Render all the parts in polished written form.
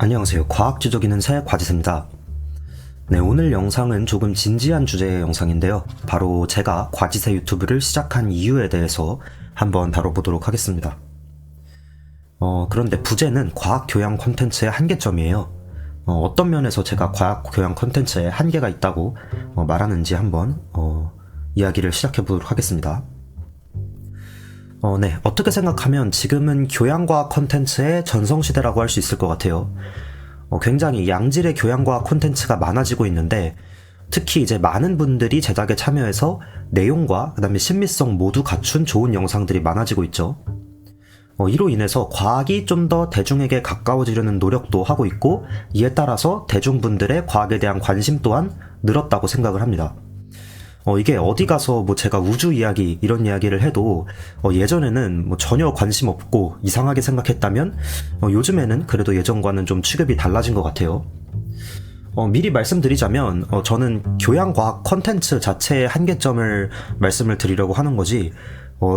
안녕하세요. 과학지적인 새 과지세입니다. 네, 오늘 영상은 조금 진지한 주제의 영상인데요. 바로 제가 과지세 유튜브를 시작한 이유에 대해서 한번 다뤄보도록 하겠습니다. 그런데 부제는 과학교양 콘텐츠의 한계점이에요. 어떤 면에서 제가 과학교양 콘텐츠에 한계가 있다고 말하는지 한번 이야기를 시작해보도록 하겠습니다. 네, 어떻게 생각하면 지금은 교양과학 콘텐츠의 전성시대라고 할 수 있을 것 같아요. 굉장히 양질의 교양과학 콘텐츠가 많아지고 있는데, 특히 이제 많은 분들이 제작에 참여해서 내용과 그다음에 신미성 모두 갖춘 좋은 영상들이 많아지고 있죠. 이로 인해서 과학이 좀 더 대중에게 가까워지려는 노력도 하고 있고, 이에 따라서 대중분들의 과학에 대한 관심 또한 늘었다고 생각을 합니다. 이게 어디 가서 제가 우주 이야기 이런 이야기를 해도 예전에는 전혀 관심 없고 이상하게 생각했다면 요즘에는 그래도 예전과는 좀 취급이 달라진 것 같아요. 미리 말씀드리자면 저는 교양과학 콘텐츠 자체의 한계점을 말씀을 드리려고 하는 거지,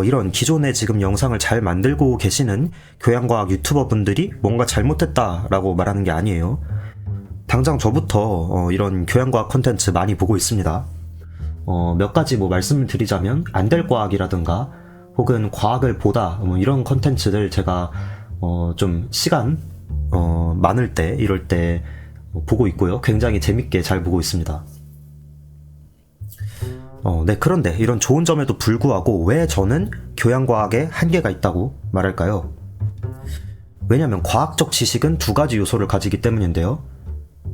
이런 기존에 지금 영상을 잘 만들고 계시는 교양과학 유튜버 분들이 뭔가 잘못했다라고 말하는 게 아니에요. 당장 저부터 이런 교양과학 콘텐츠 많이 보고 있습니다. 몇 가지 말씀을 드리자면 안될과학이라든가 혹은 과학을 보다 이런 컨텐츠들 제가 좀 시간 많을 때 이럴 때 보고 있고요. 굉장히 재밌게 잘 보고 있습니다. 네, 그런데 이런 좋은 점에도 불구하고 왜 저는 교양과학에 한계가 있다고 말할까요? 왜냐면 과학적 지식은 두 가지 요소를 가지기 때문인데요.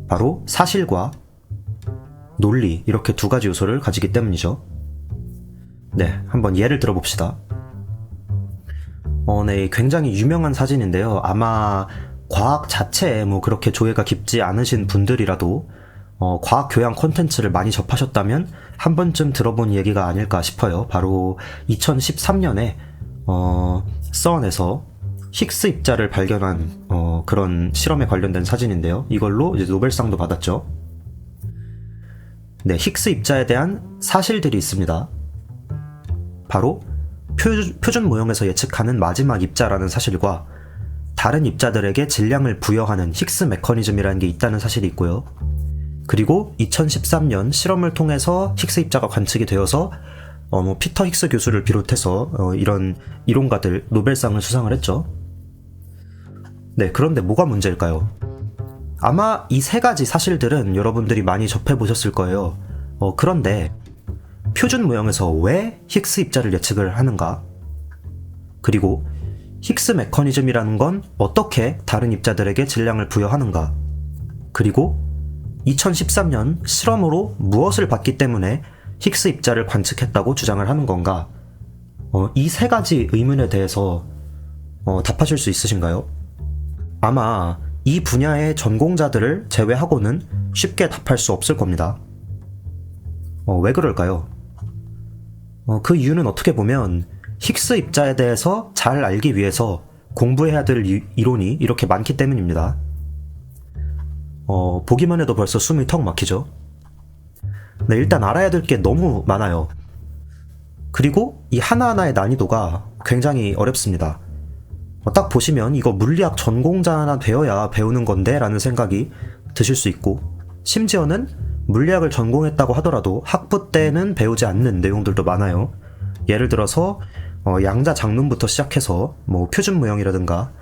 바로 사실과 논리, 이렇게 두 가지 요소를 가지기 때문이죠. 네, 한번 예를 들어봅시다. 네, 굉장히 유명한 사진인데요. 아마 과학 자체에 그렇게 조예가 깊지 않으신 분들이라도 과학 교양 콘텐츠를 많이 접하셨다면 한 번쯤 들어본 얘기가 아닐까 싶어요. 바로 2013년에 서원에서 힉스 입자를 발견한 그런 실험에 관련된 사진인데요. 이걸로 이제 노벨상도 받았죠. 네, 힉스 입자에 대한 사실들이 있습니다. 바로 표준 모형에서 예측하는 마지막 입자라는 사실과 다른 입자들에게 질량을 부여하는 힉스 메커니즘이라는 게 있다는 사실이 있고요. 그리고 2013년 실험을 통해서 힉스 입자가 관측이 되어서 피터 힉스 교수를 비롯해서 이런 이론가들 노벨상을 수상을 했죠. 네, 그런데 뭐가 문제일까요? 아마 이 세 가지 사실들은 여러분들이 많이 접해보셨을 거예요. 그런데 표준 모형에서 왜 힉스 입자를 예측을 하는가? 그리고 힉스 메커니즘이라는 건 어떻게 다른 입자들에게 질량을 부여하는가? 그리고 2013년 실험으로 무엇을 봤기 때문에 힉스 입자를 관측했다고 주장을 하는 건가? 이 세 가지 의문에 대해서 답하실 수 있으신가요? 아마 이 분야의 전공자들을 제외하고는 쉽게 답할 수 없을 겁니다. 왜 그럴까요? 그 이유는 어떻게 보면 힉스 입자에 대해서 잘 알기 위해서 공부해야 될 이론이 이렇게 많기 때문입니다. 보기만 해도 벌써 숨이 턱 막히죠? 네, 일단 알아야 될 게 너무 많아요. 그리고 이 하나하나의 난이도가 굉장히 어렵습니다. 딱 보시면 이거 물리학 전공자나 되어야 배우는 건데 라는 생각이 드실 수 있고, 심지어는 물리학을 전공했다고 하더라도 학부 때는 배우지 않는 내용들도 많아요. 예를 들어서 양자 장론부터 시작해서 표준 모형이라든가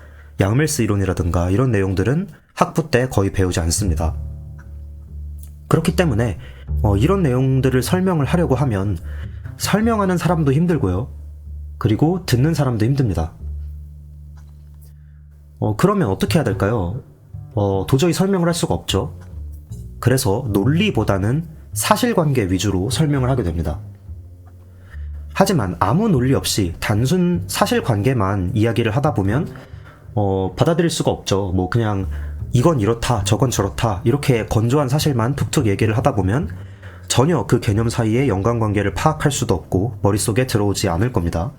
양멜스 이론이라든가 이런 내용들은 학부 때 거의 배우지 않습니다. 그렇기 때문에 이런 내용들을 설명을 하려고 하면 설명하는 사람도 힘들고요. 그리고 듣는 사람도 힘듭니다. 그러면 어떻게 해야 될까요? 도저히 설명을 할 수가 없죠. 그래서 논리보다는 사실관계 위주로 설명을 하게 됩니다. 하지만 아무 논리 없이 단순 사실관계만 이야기를 하다 보면 받아들일 수가 없죠. 그냥 이건 이렇다, 저건 저렇다 이렇게 건조한 사실만 툭툭 얘기를 하다 보면 전혀 그 개념 사이의 연관관계를 파악할 수도 없고 머릿속에 들어오지 않을 겁니다.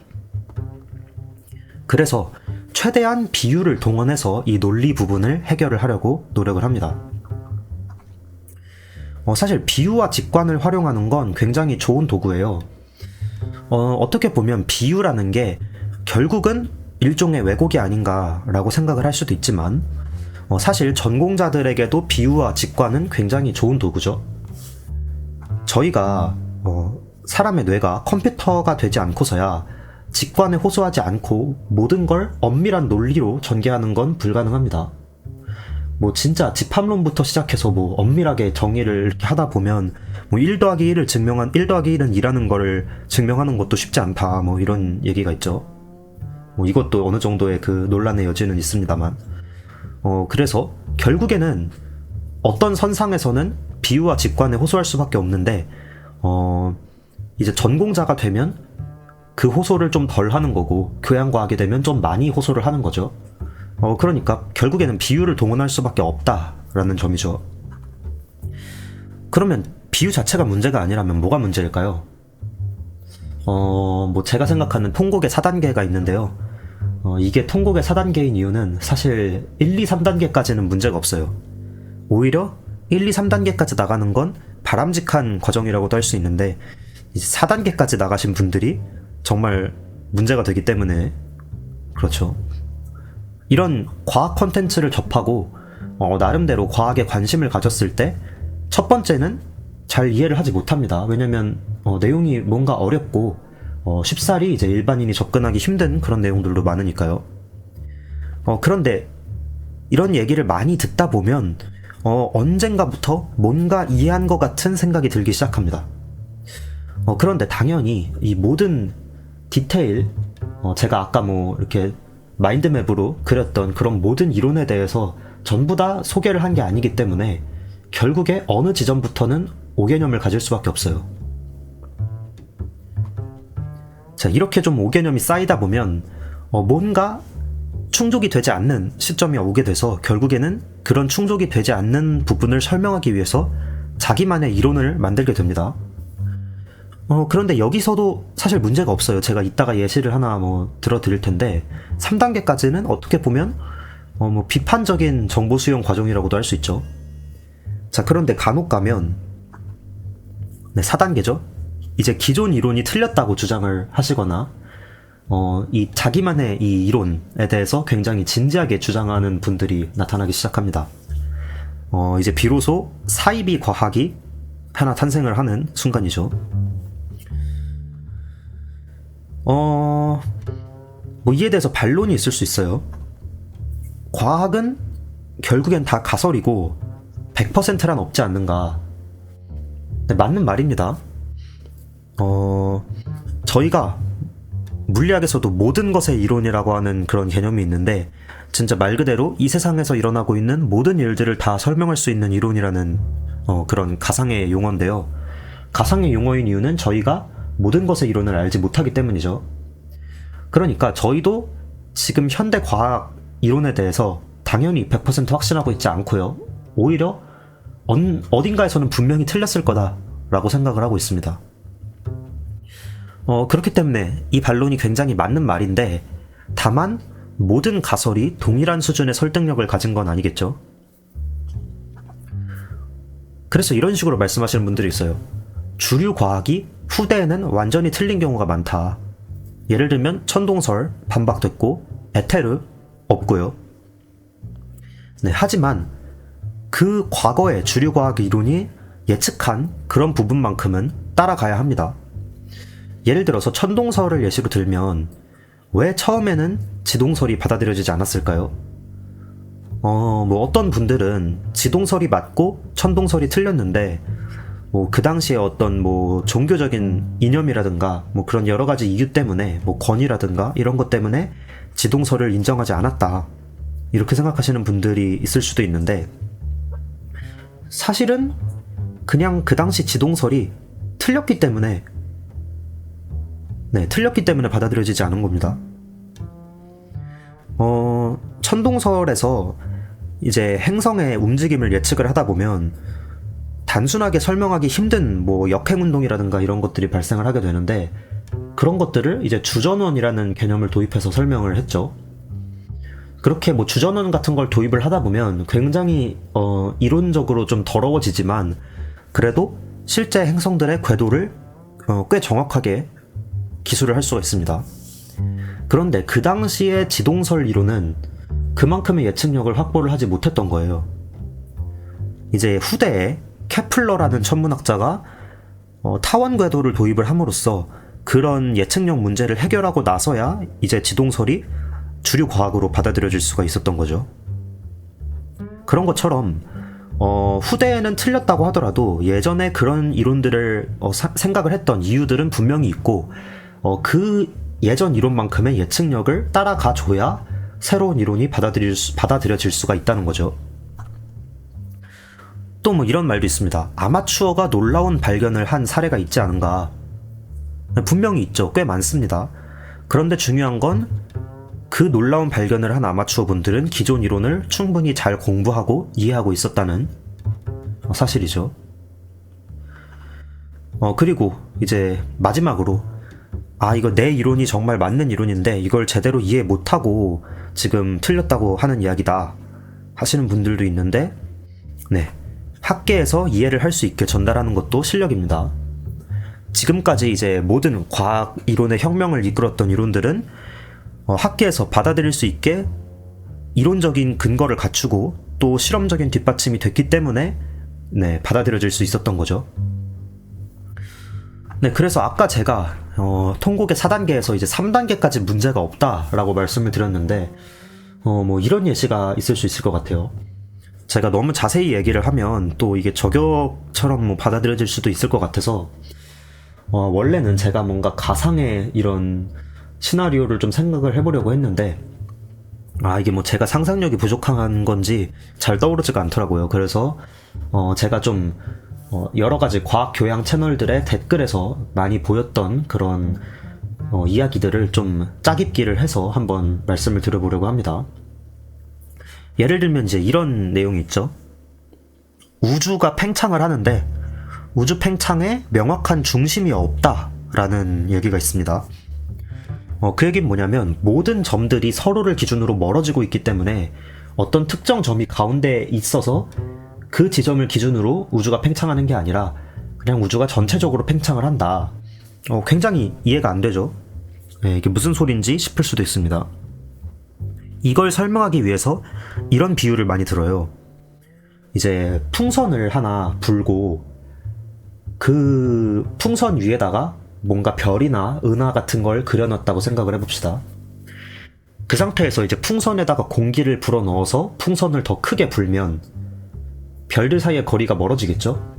그래서 최대한 비유를 동원해서 이 논리 부분을 해결을 하려고 노력을 합니다. 사실 비유와 직관을 활용하는 건 굉장히 좋은 도구예요. 어떻게 보면 비유라는 게 결국은 일종의 왜곡이 아닌가라고 생각을 할 수도 있지만 사실 전공자들에게도 비유와 직관은 굉장히 좋은 도구죠. 저희가 사람의 뇌가 컴퓨터가 되지 않고서야 직관에 호소하지 않고 모든 걸 엄밀한 논리로 전개하는 건 불가능합니다. 진짜 집합론부터 시작해서 엄밀하게 정의를 이렇게 하다 보면 1 더하기 1을 증명한 1 더하기 1은 2라는 거를 증명하는 것도 쉽지 않다 이런 얘기가 있죠. 이것도 어느 정도의 그 논란의 여지는 있습니다만 그래서 결국에는 어떤 선상에서는 비유와 직관에 호소할 수밖에 없는데 이제 전공자가 되면 그 호소를 좀 덜 하는 거고 교양과학이 되면 좀 많이 호소를 하는 거죠. 그러니까 결국에는 비유를 동원할 수밖에 없다라는 점이죠. 그러면 비유 자체가 문제가 아니라면 뭐가 문제일까요? 제가 생각하는 통곡의 4단계가 있는데요. 이게 통곡의 4단계인 이유는 사실 1, 2, 3단계까지는 문제가 없어요. 오히려 1, 2, 3단계까지 나가는 건 바람직한 과정이라고도 할 수 있는데 이제 4단계까지 나가신 분들이 정말 문제가 되기 때문에 그렇죠. 이런 과학 콘텐츠를 접하고 나름대로 과학에 관심을 가졌을 때 첫 번째는 잘 이해를 하지 못합니다. 왜냐면 내용이 뭔가 어렵고 쉽사리 이제 일반인이 접근하기 힘든 그런 내용들도 많으니까요. 그런데 이런 얘기를 많이 듣다 보면 언젠가부터 뭔가 이해한 것 같은 생각이 들기 시작합니다. 그런데 당연히 이 모든 디테일, 제가 아까 이렇게 마인드맵으로 그렸던 그런 모든 이론에 대해서 전부 다 소개를 한 게 아니기 때문에 결국에 어느 지점부터는 오개념을 가질 수밖에 없어요. 자, 이렇게 좀 오개념이 쌓이다 보면 뭔가 충족이 되지 않는 시점이 오게 돼서 결국에는 그런 충족이 되지 않는 부분을 설명하기 위해서 자기만의 이론을 만들게 됩니다. 그런데 여기서도 사실 문제가 없어요. 제가 이따가 예시를 하나 들어드릴 텐데 3단계까지는 어떻게 보면 비판적인 정보 수용 과정이라고도 할 수 있죠. 자, 그런데 간혹 가면 4단계죠. 이제 기존 이론이 틀렸다고 주장을 하시거나 이 자기만의 이 이론에 대해서 굉장히 진지하게 주장하는 분들이 나타나기 시작합니다. 이제 비로소 사이비 과학이 하나 탄생을 하는 순간이죠. 이에 대해서 반론이 있을 수 있어요. 과학은 결국엔 다 가설이고 100%란 없지 않는가. 네, 맞는 말입니다. 저희가 물리학에서도 모든 것의 이론이라고 하는 그런 개념이 있는데 진짜 말 그대로 이 세상에서 일어나고 있는 모든 일들을 다 설명할 수 있는 이론이라는 그런 가상의 용어인데요. 가상의 용어인 이유는 저희가 모든 것의 이론을 알지 못하기 때문이죠. 그러니까 저희도 지금 현대 과학 이론에 대해서 당연히 100% 확신하고 있지 않고요. 오히려 어딘가에서는 분명히 틀렸을 거다라고 생각을 하고 있습니다. 그렇기 때문에 이 반론이 굉장히 맞는 말인데 다만 모든 가설이 동일한 수준의 설득력을 가진 건 아니겠죠. 그래서 이런 식으로 말씀하시는 분들이 있어요. 주류 과학이 후대에는 완전히 틀린 경우가 많다. 예를 들면 천동설 반박됐고 에테르 없고요. 네, 하지만 그 과거의 주류 과학 이론이 예측한 그런 부분만큼은 따라가야 합니다. 예를 들어서 천동설을 예시로 들면 왜 처음에는 지동설이 받아들여지지 않았을까요? 어떤 분들은 지동설이 맞고 천동설이 틀렸는데 그 당시에 어떤 종교적인 이념이라든가 그런 여러 가지 이유 때문에 권위라든가 이런 것 때문에 지동설을 인정하지 않았다. 이렇게 생각하시는 분들이 있을 수도 있는데 사실은 그냥 그 당시 지동설이 틀렸기 때문에 받아들여지지 않은 겁니다. 천동설에서 이제 행성의 움직임을 예측을 하다 보면 단순하게 설명하기 힘든 역행운동이라든가 이런 것들이 발생을 하게 되는데 그런 것들을 이제 주전원이라는 개념을 도입해서 설명을 했죠. 그렇게 주전원 같은 걸 도입을 하다 보면 굉장히 이론적으로 좀 더러워지지만 그래도 실제 행성들의 궤도를 꽤 정확하게 기술을 할 수가 있습니다. 그런데 그 당시의 지동설 이론은 그만큼의 예측력을 확보를 하지 못했던 거예요. 이제 후대에 케플러라는 천문학자가 타원 궤도를 도입을 함으로써 그런 예측력 문제를 해결하고 나서야 이제 지동설이 주류 과학으로 받아들여질 수가 있었던 거죠. 그런 것처럼 후대에는 틀렸다고 하더라도 예전에 그런 이론들을 생각을 했던 이유들은 분명히 있고 그 예전 이론만큼의 예측력을 따라가 줘야 새로운 이론이 받아들여질 수가 있다는 거죠. 또 뭐 이런 말도 있습니다. 아마추어가 놀라운 발견을 한 사례가 있지 않은가. 분명히 있죠. 꽤 많습니다. 그런데 중요한 건 그 놀라운 발견을 한 아마추어 분들은 기존 이론을 충분히 잘 공부하고 이해하고 있었다는 사실이죠. 그리고 이제 마지막으로 이거 내 이론이 정말 맞는 이론인데 이걸 제대로 이해 못하고 지금 틀렸다고 하는 이야기다 하시는 분들도 있는데, 네, 학계에서 이해를 할 수 있게 전달하는 것도 실력입니다. 지금까지 이제 모든 과학 이론의 혁명을 이끌었던 이론들은 학계에서 받아들일 수 있게 이론적인 근거를 갖추고 또 실험적인 뒷받침이 됐기 때문에 네, 받아들여질 수 있었던 거죠. 네, 그래서 아까 제가 통곡의 4단계에서 이제 3단계까지 문제가 없다라고 말씀을 드렸는데 뭐 이런 예시가 있을 수 있을 것 같아요. 제가 너무 자세히 얘기를 하면 또 이게 저격처럼 뭐 받아들여질 수도 있을 것 같아서 원래는 제가 뭔가 가상의 이런 시나리오를 좀 생각을 해보려고 했는데 이게 뭐 제가 상상력이 부족한 건지 잘 떠오르지가 않더라고요. 그래서 제가 좀 여러 가지 과학 교양 채널들의 댓글에서 많이 보였던 그런 이야기들을 좀 짜깁기를 해서 한번 말씀을 드려보려고 합니다. 예를 들면 이제 이런 내용이 있죠. 우주가 팽창을 하는데 우주 팽창에 명확한 중심이 없다라는 얘기가 있습니다. 그 얘기는 뭐냐면 모든 점들이 서로를 기준으로 멀어지고 있기 때문에 어떤 특정 점이 가운데에 있어서 그 지점을 기준으로 우주가 팽창하는 게 아니라 그냥 우주가 전체적으로 팽창을 한다. 굉장히 이해가 안 되죠. 네, 이게 무슨 소린지 싶을 수도 있습니다. 이걸 설명하기 위해서 이런 비유를 많이 들어요. 이제 풍선을 하나 불고 그 풍선 위에다가 뭔가 별이나 은하 같은 걸 그려놨다고 생각을 해봅시다. 그 상태에서 이제 풍선에다가 공기를 불어넣어서 풍선을 더 크게 불면 별들 사이의 거리가 멀어지겠죠?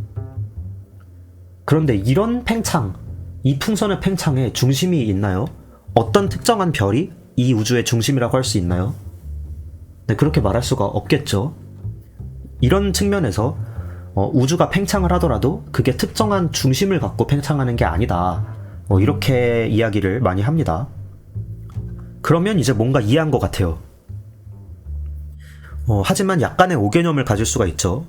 그런데 이런 팽창, 이 풍선의 팽창에 중심이 있나요? 어떤 특정한 별이 이 우주의 중심이라고 할 수 있나요? 네, 그렇게 말할 수가 없겠죠. 이런 측면에서 우주가 팽창을 하더라도 그게 특정한 중심을 갖고 팽창하는 게 아니다. 이렇게 이야기를 많이 합니다. 그러면 이제 뭔가 이해한 것 같아요. 하지만 약간의 오개념을 가질 수가 있죠.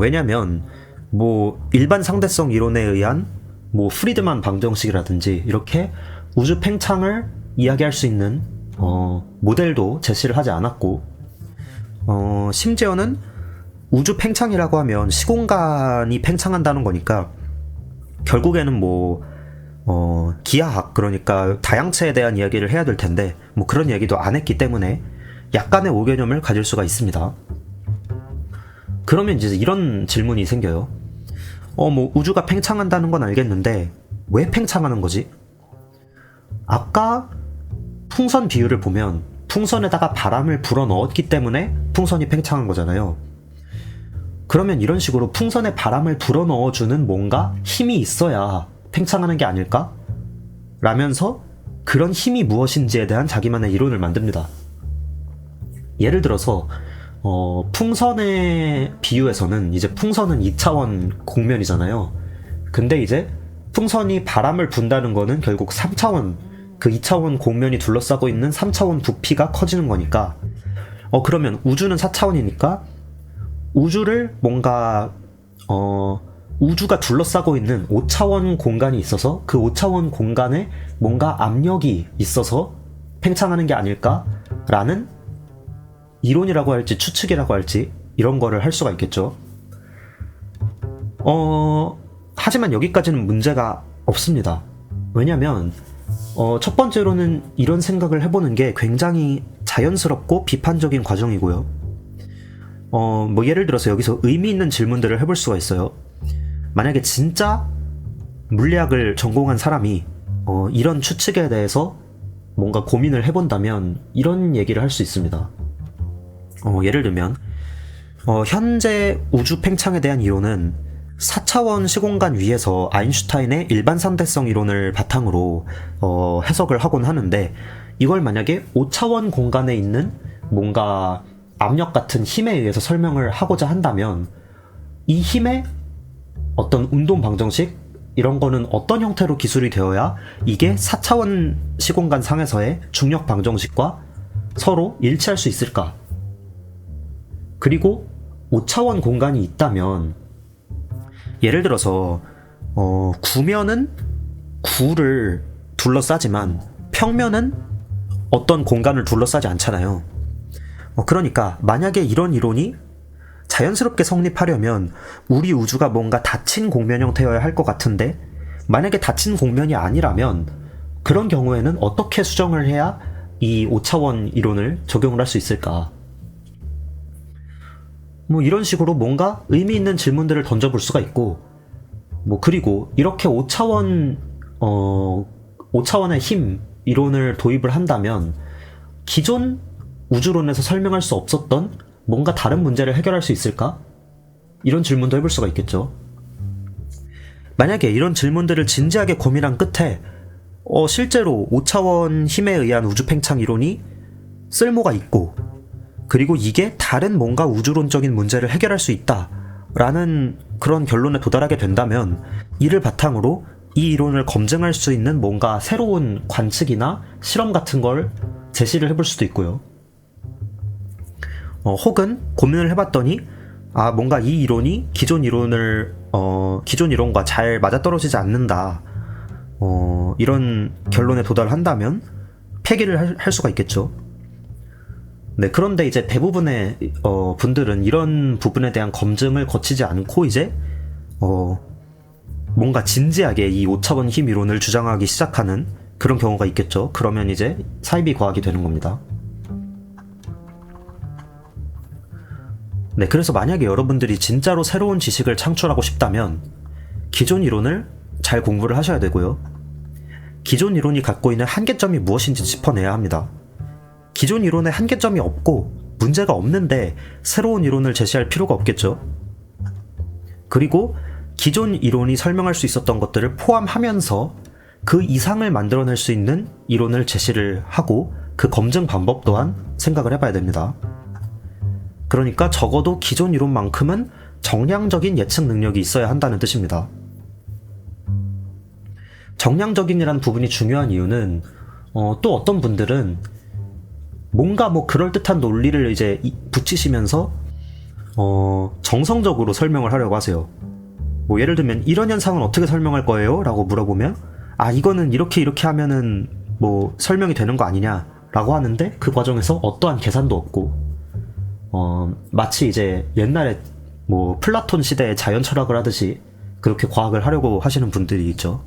왜냐면 뭐 일반 상대성 이론에 의한 뭐 프리드만 방정식이라든지 이렇게 우주 팽창을 이야기할 수 있는 모델도 제시를 하지 않았고 심지어는 우주 팽창이라고 하면 시공간이 팽창한다는 거니까 결국에는 뭐 기하학, 그러니까 다양체에 대한 이야기를 해야 될 텐데 뭐 그런 얘기도 안 했기 때문에 약간의 오개념을 가질 수가 있습니다. 그러면 이제 이런 질문이 생겨요. 뭐 우주가 팽창한다는 건 알겠는데 왜 팽창하는 거지? 아까 풍선 비유를 보면 풍선에다가 바람을 불어 넣었기 때문에 풍선이 팽창한 거잖아요. 그러면 이런 식으로 풍선에 바람을 불어 넣어주는 뭔가 힘이 있어야 팽창하는 게 아닐까? 라면서 그런 힘이 무엇인지에 대한 자기만의 이론을 만듭니다. 예를 들어서 풍선의 비유에서는 이제 풍선은 2차원 곡면이잖아요. 근데 이제 풍선이 바람을 분다는 거는 결국 3차원, 그 2차원 곡면이 둘러싸고 있는 3차원 부피가 커지는 거니까 그러면 우주는 4차원이니까 우주를 뭔가 우주가 둘러싸고 있는 5차원 공간이 있어서 그 5차원 공간에 뭔가 압력이 있어서 팽창하는 게 아닐까라는 이론이라고 할지 추측이라고 할지 이런 거를 할 수가 있겠죠. 하지만 여기까지는 문제가 없습니다. 왜냐면 첫 번째로는 이런 생각을 해보는 게 굉장히 자연스럽고 비판적인 과정이고요. 뭐 예를 들어서 여기서 의미 있는 질문들을 해볼 수가 있어요. 만약에 진짜 물리학을 전공한 사람이 이런 추측에 대해서 뭔가 고민을 해본다면 이런 얘기를 할 수 있습니다. 예를 들면 현재 우주 팽창에 대한 이론은 4차원 시공간 위에서 아인슈타인의 일반상대성 이론을 바탕으로 해석을 하곤 하는데, 이걸 만약에 5차원 공간에 있는 뭔가 압력 같은 힘에 의해서 설명을 하고자 한다면 이 힘의 어떤 운동 방정식 이런 거는 어떤 형태로 기술이 되어야 이게 4차원 시공간 상에서의 중력 방정식과 서로 일치할 수 있을까? 그리고 5차원 공간이 있다면 예를 들어서 구면은 구를 둘러싸지만 평면은 어떤 공간을 둘러싸지 않잖아요. 그러니까 만약에 이런 이론이 자연스럽게 성립하려면 우리 우주가 뭔가 닫힌 공면 형태여야 할 것 같은데, 만약에 닫힌 공면이 아니라면 그런 경우에는 어떻게 수정을 해야 이 5차원 이론을 적용을 할 수 있을까? 뭐 이런 식으로 뭔가 의미 있는 질문들을 던져볼 수가 있고, 뭐 그리고 이렇게 5차원의 힘 이론을 도입을 한다면 기존 우주론에서 설명할 수 없었던 뭔가 다른 문제를 해결할 수 있을까? 이런 질문도 해볼 수가 있겠죠. 만약에 이런 질문들을 진지하게 고민한 끝에 실제로 5차원 힘에 의한 우주 팽창 이론이 쓸모가 있고, 그리고 이게 다른 뭔가 우주론적인 문제를 해결할 수 있다라는 그런 결론에 도달하게 된다면 이를 바탕으로 이 이론을 검증할 수 있는 뭔가 새로운 관측이나 실험 같은 걸 제시를 해볼 수도 있고요. 혹은 고민을 해봤더니 뭔가 이 이론이 기존 이론과 잘 맞아떨어지지 않는다, 이런 결론에 도달한다면 폐기를 할 수가 있겠죠. 네, 그런데 이제 대부분의 분들은 이런 부분에 대한 검증을 거치지 않고 이제 뭔가 진지하게 이 5차원 힘 이론을 주장하기 시작하는 그런 경우가 있겠죠. 그러면 이제 사이비 과학이 되는 겁니다. 네, 그래서 만약에 여러분들이 진짜로 새로운 지식을 창출하고 싶다면 기존 이론을 잘 공부를 하셔야 되고요. 기존 이론이 갖고 있는 한계점이 무엇인지 짚어내야 합니다. 기존 이론에 한계점이 없고 문제가 없는데 새로운 이론을 제시할 필요가 없겠죠. 그리고 기존 이론이 설명할 수 있었던 것들을 포함하면서 그 이상을 만들어낼 수 있는 이론을 제시를 하고 그 검증 방법 또한 생각을 해봐야 됩니다. 그러니까 적어도 기존 이론만큼은 정량적인 예측 능력이 있어야 한다는 뜻입니다. 정량적인이라는 부분이 중요한 이유는 또 어떤 분들은 뭔가 뭐 그럴듯한 논리를 이제 붙이시면서 정성적으로 설명을 하려고 하세요. 뭐 예를 들면 이런 현상은 어떻게 설명할 거예요? 라고 물어보면 이거는 이렇게 하면은 뭐 설명이 되는 거 아니냐 라고 하는데 그 과정에서 어떠한 계산도 없고 마치 이제 옛날에 뭐 플라톤 시대의 자연 철학을 하듯이 그렇게 과학을 하려고 하시는 분들이 있죠.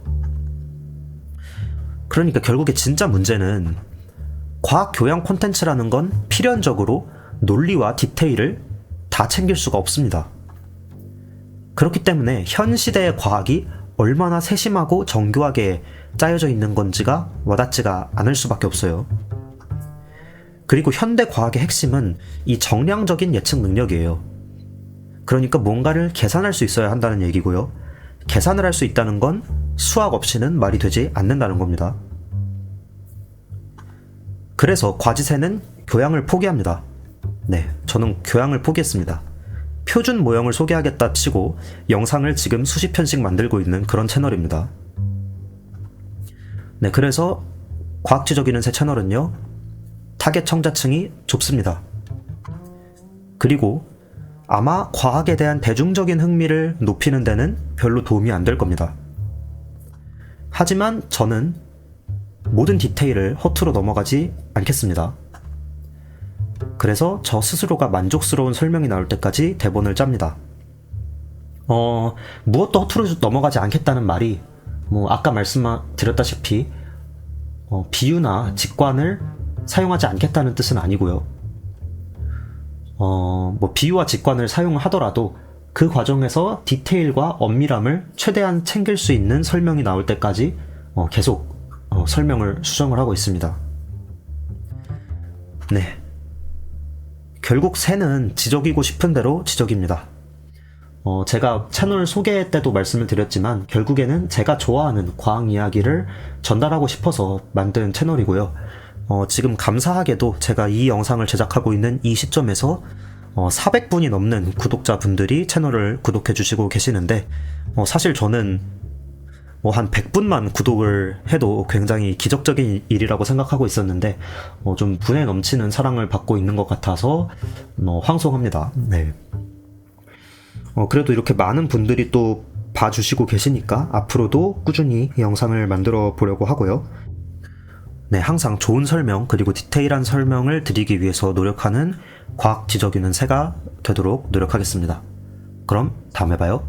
그러니까 결국에 진짜 문제는 과학 교양 콘텐츠라는 건 필연적으로 논리와 디테일을 다 챙길 수가 없습니다. 그렇기 때문에 현 시대의 과학이 얼마나 세심하고 정교하게 짜여져 있는 건지가 와닿지가 않을 수밖에 없어요. 그리고 현대 과학의 핵심은 이 정량적인 예측 능력이에요. 그러니까 뭔가를 계산할 수 있어야 한다는 얘기고요. 계산을 할 수 있다는 건 수학 없이는 말이 되지 않는다는 겁니다. 그래서 과지새는 교양을 포기합니다. 네, 저는 교양을 포기했습니다. 표준 모형을 소개하겠다 치고 영상을 지금 수십 편씩 만들고 있는 그런 채널입니다. 네, 그래서 과학지적이는 새 채널은요, 타겟 청자층이 좁습니다. 그리고 아마 과학에 대한 대중적인 흥미를 높이는 데는 별로 도움이 안 될 겁니다. 하지만 저는 모든 디테일을 허투루 넘어가지 않겠습니다. 그래서 저 스스로가 만족스러운 설명이 나올 때까지 대본을 짭니다. 무엇도 허투루 넘어가지 않겠다는 말이 아까 말씀드렸다시피 비유나 직관을 사용하지 않겠다는 뜻은 아니고요. 뭐 비유와 직관을 사용하더라도 그 과정에서 디테일과 엄밀함을 최대한 챙길 수 있는 설명이 나올 때까지 계속 설명을 수정을 하고 있습니다. 네. 결국 새는 지적이고 싶은 대로 지적입니다. 제가 채널 소개 때도 말씀을 드렸지만 결국에는 제가 좋아하는 과학 이야기를 전달하고 싶어서 만든 채널이고요. 지금 감사하게도 제가 이 영상을 제작하고 있는 이 시점에서 400분이 넘는 구독자분들이 채널을 구독해 주시고 계시는데 사실 저는 뭐 한 100분만 구독을 해도 굉장히 기적적인 일이라고 생각하고 있었는데 좀 분에 넘치는 사랑을 받고 있는 것 같아서 황송합니다. 네. 그래도 이렇게 많은 분들이 또 봐주시고 계시니까 앞으로도 꾸준히 이 영상을 만들어 보려고 하고요. 네, 항상 좋은 설명 그리고 디테일한 설명을 드리기 위해서 노력하는 과학 지적인은 새가 되도록 노력하겠습니다. 그럼 다음에 봐요.